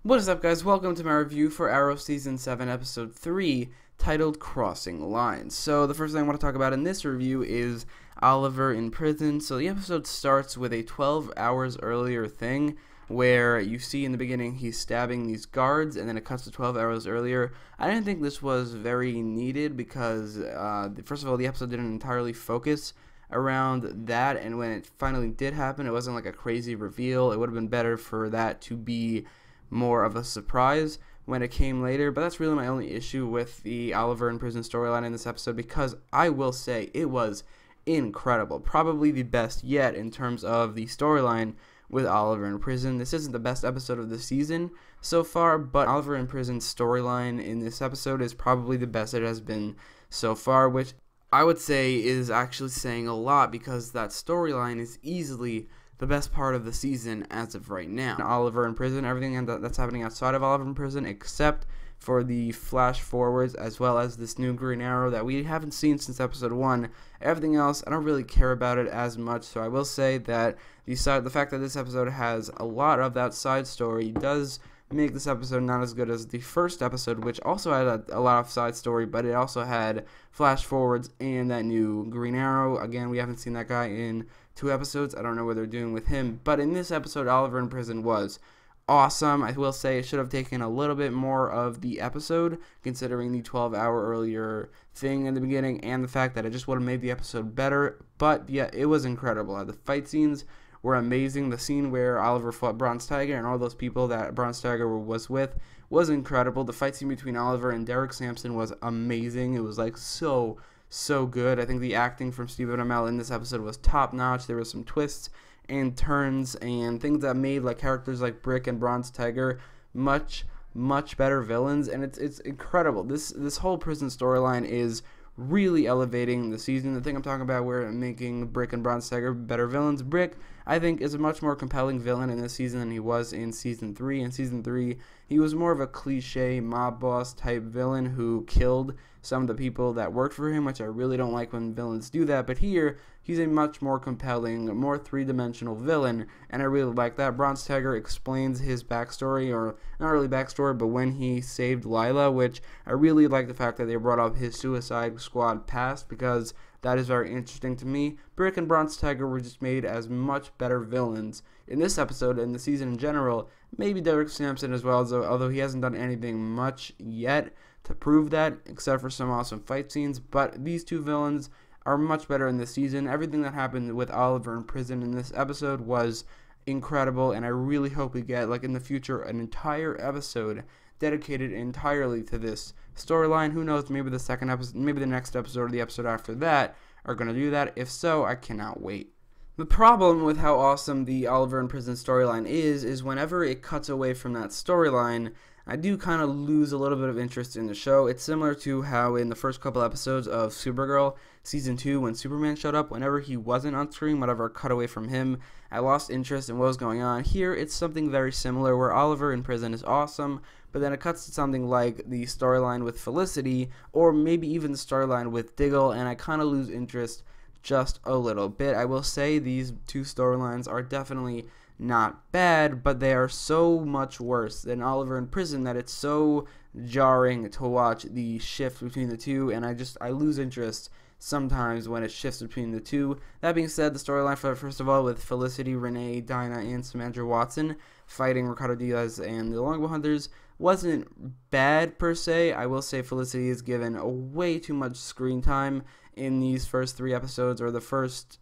What is up, guys? Welcome to my review for Arrow Season 7, Episode 3, titled Crossing Lines. So, the first thing I want to talk about in this review is Oliver in prison. So, the episode starts with a 12 hours earlier thing, where you see in the beginning he's stabbing these guards, and then it cuts to 12 hours earlier. I didn't think this was very needed because, first of all, the episode didn't entirely focus around that, and when it finally did happen, it wasn't like a crazy reveal. It would have been better for that to be more of a surprise when it came later, but that's really my only issue with the Oliver in prison storyline in this episode, because I will say it was incredible, probably the best yet in terms of the storyline with Oliver in prison. This isn't the best episode of the season so far, but Oliver in prison's storyline in this episode is probably the best it has been so far, which I would say is actually saying a lot, because that storyline is easily the best part of the season as of right now. Oliver in prison, everything that's happening outside of Oliver in prison, except for the flash forwards, as well as this new Green Arrow that we haven't seen since episode 1. Everything else, I don't really care about it as much, so I will say that the fact that this episode has a lot of that side story does make this episode not as good as the first episode, which also had a lot of side story, but it also had flash forwards and that new Green Arrow. Again, we haven't seen that guy in 2 episodes. I don't know what they're doing with him, but in this episode, Oliver in prison was awesome. I will say it should have taken a little bit more of the episode, considering the 12-hour earlier thing in the beginning and the fact that it just would have made the episode better. But yeah, it was incredible. The fight scenes were amazing. The scene where Oliver fought Bronze Tiger and all those people that Bronze Tiger was with was incredible. The fight scene between Oliver and Derek Sampson was amazing. It was like so good. I think the acting from Stephen Amell in this episode was top notch. There were some twists and turns and things that made like characters like Brick and Bronze Tiger much better villains, and it's incredible. This whole prison storyline is really elevating the season. The thing I'm talking about where making Brick and Bronze Tiger better villains. Brick, I think, is a much more compelling villain in this season than he was in Season 3. In Season 3, he was more of a cliche mob boss type villain who killed some of the people that worked for him, which I really don't like when villains do that. But here, he's a much more compelling, more three-dimensional villain, and I really like that. Bronze Tiger explains his backstory, or not really backstory, but when he saved Lila, which I really like the fact that they brought up his Suicide Squad past, because that is very interesting to me. Brick and Bronze Tiger were just made as much better villains in this episode and the season in general. Maybe Derek Sampson as well, although he hasn't done anything much yet to prove that, except for some awesome fight scenes. But these two villains are much better in this season. Everything that happened with Oliver in prison in this episode was incredible, and I really hope we get, like in the future, an entire episode dedicated entirely to this storyline. Who knows, maybe the second episode, maybe the next episode or the episode after that are going to do that. If so, I cannot wait. The problem with how awesome the Oliver in prison storyline is whenever it cuts away from that storyline, I do kind of lose a little bit of interest in the show. It's similar to how in the first couple episodes of Supergirl Season 2, when Superman showed up, whenever he wasn't on screen, whenever it cut away from him, I lost interest in what was going on. Here, it's something very similar, where Oliver in prison is awesome, but then it cuts to something like the storyline with Felicity, or maybe even the storyline with Diggle, and I kind of lose interest just a little bit. I will say these two storylines are definitely not bad, but they are so much worse than Oliver in prison that it's so jarring to watch the shift between the two, and I lose interest sometimes when it shifts between the two. That being said, the storyline, first of all, with Felicity, Renee, Dinah, and Samantha Watson fighting Ricardo Diaz and the Longbow Hunters wasn't bad per se. I will say Felicity is given way too much screen time in these first 3 episodes, or the first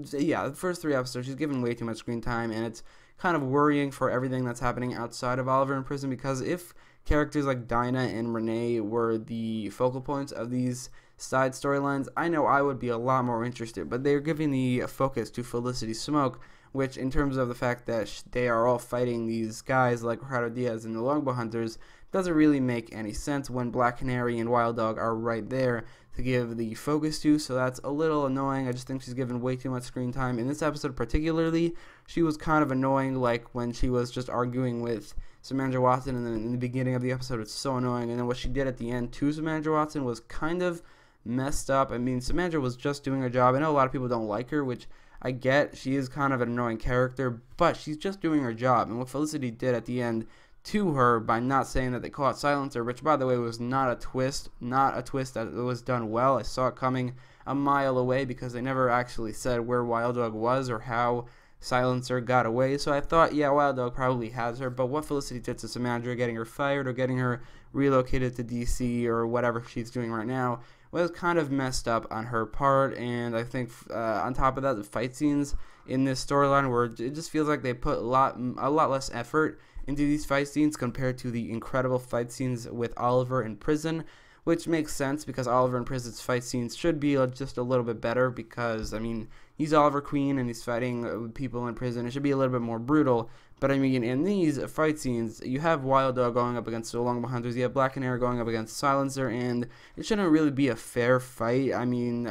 3 episodes. She's given way too much screen time, and it's kind of worrying for everything that's happening outside of Oliver in prison, because if characters like Dinah and Renee were the focal points of these side storylines, I know I would be a lot more interested, but they're giving the focus to Felicity Smoke, which in terms of the fact that they are all fighting these guys like Ricardo Diaz and the Longbow Hunters doesn't really make any sense when Black Canary and Wild Dog are right there to give the focus to, so that's a little annoying. I just think she's given way too much screen time. In this episode particularly, she was kind of annoying, like when she was just arguing with Samantha Watson, and then in the beginning of the episode it's so annoying, and then what she did at the end to Samantha Watson was kind of messed up. I mean, Samantha was just doing her job. I know a lot of people don't like her, which I get. She is kind of an annoying character, but she's just doing her job, and what Felicity did at the end to her by not saying that they caught Silencer, which, by the way, was not a twist that was done well. I saw it coming a mile away because they never actually said where Wild Dog was or how Silencer got away. So I thought, yeah, Wild Dog probably has her, but what Felicity did to Samantha, getting her fired or getting her relocated to DC or whatever she's doing right now, was kind of messed up on her part. And I think on top of that, the fight scenes in this storyline, where it just feels like they put a lot less effort into these fight scenes compared to the incredible fight scenes with Oliver in prison, which makes sense because Oliver in prison's fight scenes should be just a little bit better because, I mean, he's Oliver Queen and he's fighting people in prison. It should be a little bit more brutal. But, I mean, in these fight scenes, you have Wild Dog going up against the Longbow Hunters, you have Black Canary going up against Silencer, and it shouldn't really be a fair fight. I mean,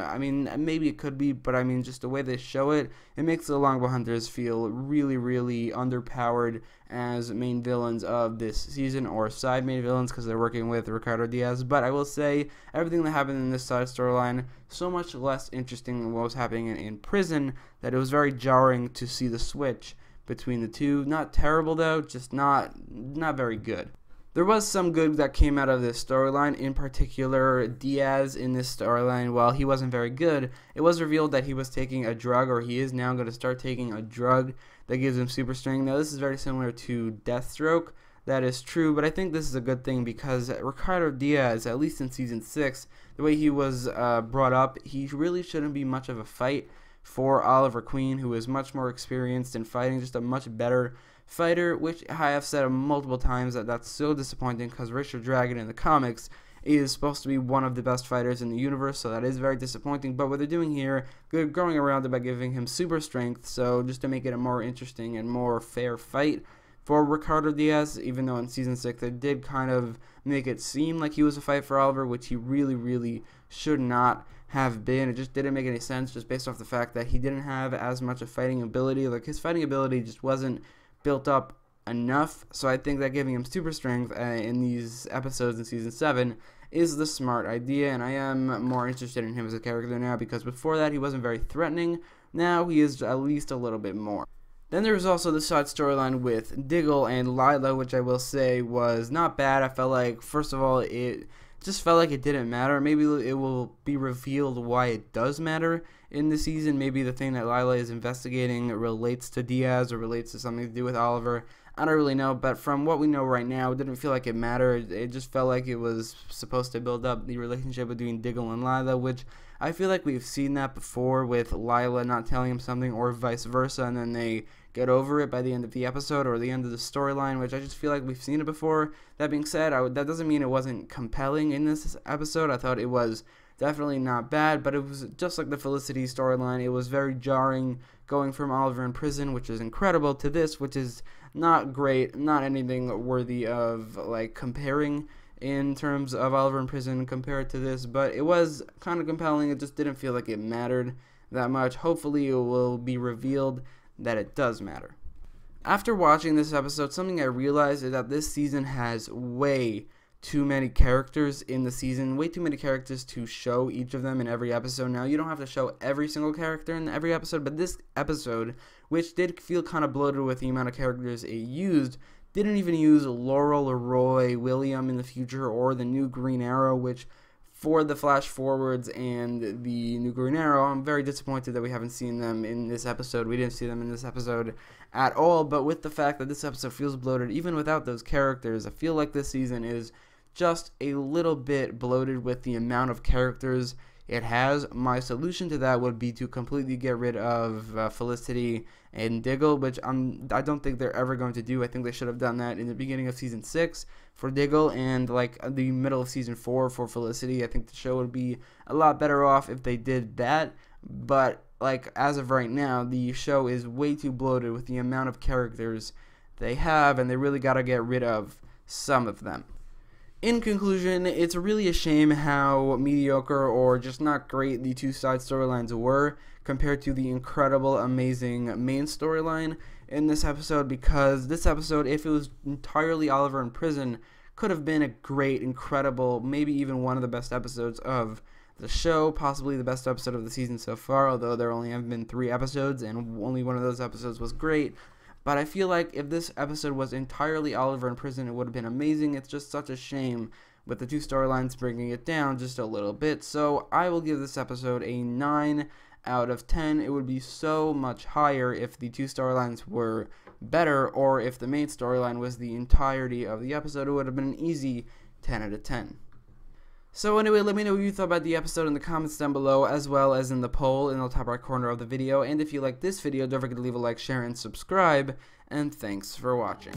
maybe it could be, but, I mean, just the way they show it, it makes the Longbow Hunters feel really, really underpowered as main villains of this season, or side main villains because they're working with Ricardo Diaz. But I will say, everything that happened in this side storyline, so much less interesting than what was happening in prison, that it was very jarring to see the switch between the two. Not terrible though, just not very good. There was some good that came out of this storyline. In particular, Diaz in this storyline, while he wasn't very good, it was revealed that he was taking a drug, or he is now going to start taking a drug that gives him super strength. Now this is very similar to Deathstroke. That is true, but I think this is a good thing because Ricardo Diaz, at least in Season 6, the way he was brought up, he really shouldn't be much of a fight for Oliver Queen, who is much more experienced in fighting, just a much better fighter, which I have said multiple times that's so disappointing because Richard Dragon in the comics is supposed to be one of the best fighters in the universe, so that is very disappointing. But what they're doing here, they're going around it by giving him super strength, so just to make it a more interesting and more fair fight for Ricardo Diaz, even though in Season 6 they did kind of make it seem like he was a fight for Oliver, which he really, really should not have been. It just didn't make any sense just based off the fact that he didn't have as much of fighting ability. Like, his fighting ability just wasn't built up enough, so I think that giving him super strength in these episodes in Season 7 is the smart idea, and I am more interested in him as a character now because before that he wasn't very threatening. Now he is at least a little bit more. Then there was also the side storyline with Diggle and Lila, which I will say was not bad. I felt like, first of all, it just felt like it didn't matter. Maybe it will be revealed why it does matter in the season. Maybe the thing that Lila is investigating relates to Diaz or relates to something to do with Oliver. I don't really know, but from what we know right now, it didn't feel like it mattered. It just felt like it was supposed to build up the relationship between Diggle and Lila, which I feel like we've seen that before with Lila not telling him something or vice versa, and then they get over it by the end of the episode or the end of the storyline, which I just feel like we've seen it before. That being said, that doesn't mean it wasn't compelling in this episode. I thought it was definitely not bad, but it was just like the Felicity storyline. It was very jarring going from Oliver in prison, which is incredible, to this, which is not great, not anything worthy of like comparing in terms of Oliver in prison compared to this, but it was kind of compelling. It just didn't feel like it mattered that much. Hopefully it will be revealed that it does matter. After watching this episode, something I realized is that this season has way too many characters in the season, way too many characters to show each of them in every episode. Now, you don't have to show every single character in every episode, but this episode, which did feel kind of bloated with the amount of characters it used, didn't even use Laurel, Leroy, William in the future, or the new Green Arrow, which for the flash forwards and the new Green Arrow, I'm very disappointed that we haven't seen them in this episode. We didn't see them in this episode at all, but with the fact that this episode feels bloated, even without those characters, I feel like this season is just a little bit bloated with the amount of characters it has. My solution to that would be to completely get rid of Felicity and Diggle, which I don't think they're ever going to do. I think they should have done that in the beginning of Season 6 for Diggle and like the middle of Season 4 for Felicity. I think the show would be a lot better off if they did that, but like as of right now, the show is way too bloated with the amount of characters they have, and they really got to get rid of some of them. In conclusion, it's really a shame how mediocre or just not great the two side storylines were compared to the incredible, amazing main storyline in this episode, because this episode, if it was entirely Oliver in prison, could have been a great, incredible, maybe even one of the best episodes of the show, possibly the best episode of the season so far, although there only have been 3 episodes and only one of those episodes was great. But I feel like if this episode was entirely Oliver in prison, it would have been amazing. It's just such a shame with the two storylines bringing it down just a little bit. So I will give this episode a 9 out of 10. It would be so much higher if the two storylines were better, or if the main storyline was the entirety of the episode. It would have been an easy 10 out of 10. So anyway, let me know what you thought about the episode in the comments down below, as well as in the poll in the top right corner of the video. And if you like this video, don't forget to leave a like, share, and subscribe. And thanks for watching.